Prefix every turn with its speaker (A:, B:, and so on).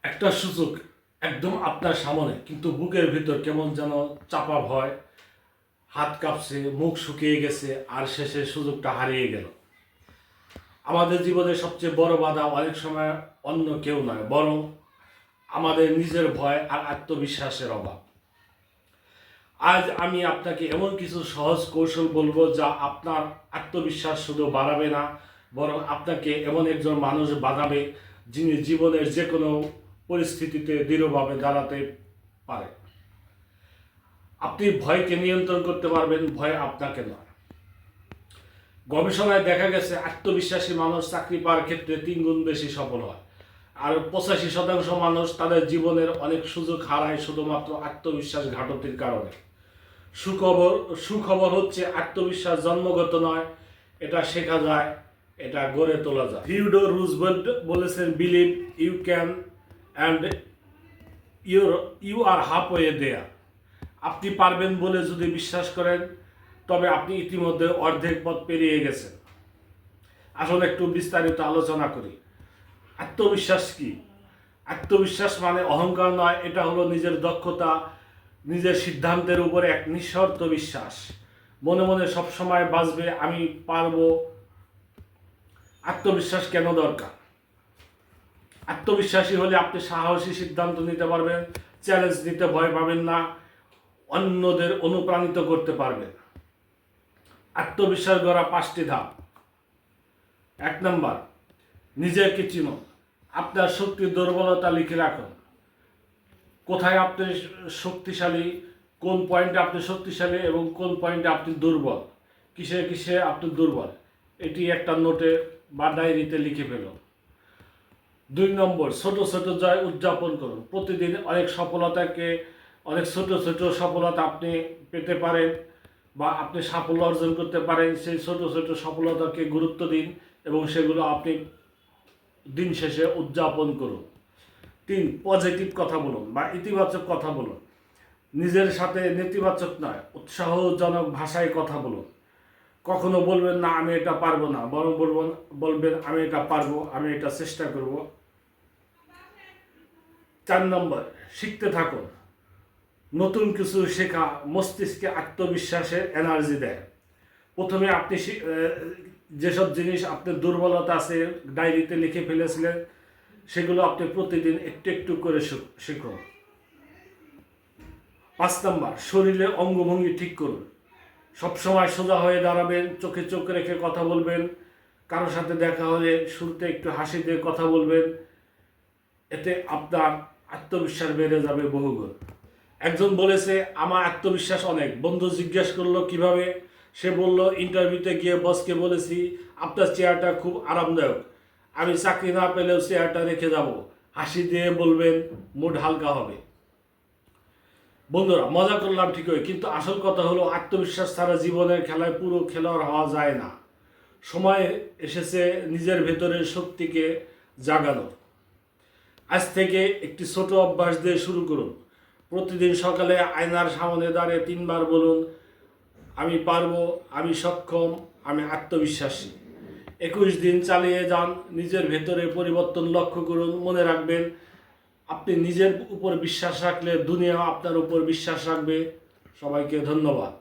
A: একটা সুযোগ একদম আপনার সামনে, কিন্তু বুকের ভিতর কেমন যেন চাপা ভয়, হাত কাঁপছে, মুখ শুকিয়ে গেছে, আর শেষে সুযোগটা হারিয়ে গেল। আমাদের জীবনের সবচেয়ে বড় বাধা অনেক সময় অন্য কেউ নয়, বরং আমাদের নিজের ভয় আর আত্মবিশ্বাসের অভাব। আজ আমি আপনাকে এমন কিছু সহজ কৌশল বলবো যা আপনার আত্মবিশ্বাস শুধু বাড়াবে না, বরং আপনাকে এমন একজন মানুষ বানাবে যিনি জীবনের যে কোনো পরিস্থিতিতে দৃঢ়ভাবে দাঁড়াতে পারে। আপনি ভয়কে নিয়ন্ত্রণ করতে পারবেন, ভয় আপনাকে নয়। গবেষণায় দেখা গেছে আত্মবিশ্বাসী মানুষ চাকরি পাওয়ার ক্ষেত্রে 3 গুণ বেশি সফল হয়, আর 85% মানুষ তাদের জীবনের অনেক সুযোগ হারায় শুধুমাত্র আত্মবিশ্বাস ঘাটতির কারণে। সুখবর সুখবর হচ্ছে আত্মবিশ্বাস জন্মগত নয়, এটা শেখা যায়, এটা গড়ে তোলা যায়। থিওডোর রুজভেল্ট বলেছেন, believe you can and you are halfway there. আপনি পারবেন বলে যদি বিশ্বাস করেন, তবে আপনি ইতিমধ্যে অর্ধেক পথ পেরিয়ে গেছেন। আসলে একটু বিস্তারিত আলোচনা করি। আত্মবিশ্বাস কি? আত্মবিশ্বাস মানে অহংকার নয়, এটা হলো নিজের দক্ষতা, নিজের সিদ্ধান্তের উপরে এক নিঃশর্ত বিশ্বাস। মনে মনে সবসময় বাঁচবে আমি পারবো। আত্মবিশ্বাস কেন দরকার? আত্মবিশ্বাসী হলে আপনি সাহসী সিদ্ধান্ত নিতে পারবেন, চ্যালেঞ্জ নিতে ভয় পাবেন না, অন্যদের অনুপ্রাণিত করতে পারবেন। আত্মবিশ্বাস গড়া 5টি ধাপ। 1 নম্বর, নিজেকে চিনুন। আপনার শক্তি দুর্বলতা লিখে রাখুন। কোথায় আপনি শক্তিশালী, কোন পয়েন্টে আপনি শক্তিশালী এবং কোন পয়েন্টে আপনি দুর্বল, কিসে কিসে আপনি দুর্বল, এটি একটা নোটে বা ডায়েরিতে লিখে ফেলুন। 2 নম্বর, ছোট ছোট জয় উদযাপন করুন। প্রতিদিন অনেক ছোট ছোট সফলতা আপনি পেতে পারেন বা আপনি সাফল্য অর্জন করতে পারেন। সেই ছোট ছোট সফলতাকে গুরুত্ব দিন এবং সেগুলো আপনি দিন শেষে উদযাপন করুন। 3, পজিটিভ কথা বলুন বা ইতিবাচক কথা বলুন। নিজের সাথে নেতিবাচক নয়, উৎসাহজনক ভাষায় কথা বলুন। কখনো বলবেন না আমি এটা পারবো না, বরং বলবেন আমি এটা পারবো, আমি এটা চেষ্টা করব। 4 নম্বর, শিখতে থাকুন। নতুন কিছু শেখা মস্তিষ্কে আত্মবিশ্বাসের এনার্জি দেয়। প্রথমে আপনি যেসব জিনিস আপনার দুর্বলতা আছে ডায়েরিতে লিখে ফেলেছিলেন, সেগুলো আপনি প্রতিদিন একটু একটু করে শিখুন। 5 নম্বর, শরীরে অঙ্গভঙ্গি ঠিক করুন। সবসময় সোজা হয়ে দাঁড়াবেন, চোখে চোখ রেখে কথা বলবেন, কারোর সাথে দেখা হলে শুরুতে একটু হাসি দিয়ে কথা বলবেন। এতে আপনার আত্মবিশ্বাস বেড়ে যাবে বহুগুণ। একজন বলেছে, আমার আত্মবিশ্বাস অনেক। বন্ধু জিজ্ঞেস করলো কিভাবে? সে বলল, ইন্টারভিউতে গিয়ে বসকে বলেছি আপনার চেয়ারটা খুব আরামদায়ক, আমি চাকরি না পেলেও চেয়ারটা রেখে যাব। হাসি দিয়ে বলবেন, মুড হালকা হবে। বন্ধুরা, মজা করলাম ঠিকই, কিন্তু আসল কথা হলো আত্মবিশ্বাস ছাড়া জীবনের খেলায় পুরো খেলোয়াড় হওয়া যায় না। সময় এসেছে নিজের ভেতরের শক্তিকে জাগানোর। আজ থেকে একটি ছোট অভ্যাস দিয়ে শুরু করুন। প্রতিদিন সকালে আয়নার সামনে দাঁড়িয়ে 3বার বলুন, আমি পারবো, আমি সক্ষম, আমি আত্মবিশ্বাসী। 21 দিন চালিয়ে যান, নিজের ভেতরে পরিবর্তন লক্ষ্য করুন। মনে রাখবেন, আপনি নিজের উপর বিশ্বাস রাখলে দুনিয়া আপনার উপর বিশ্বাস রাখবে। সবাইকে ধন্যবাদ।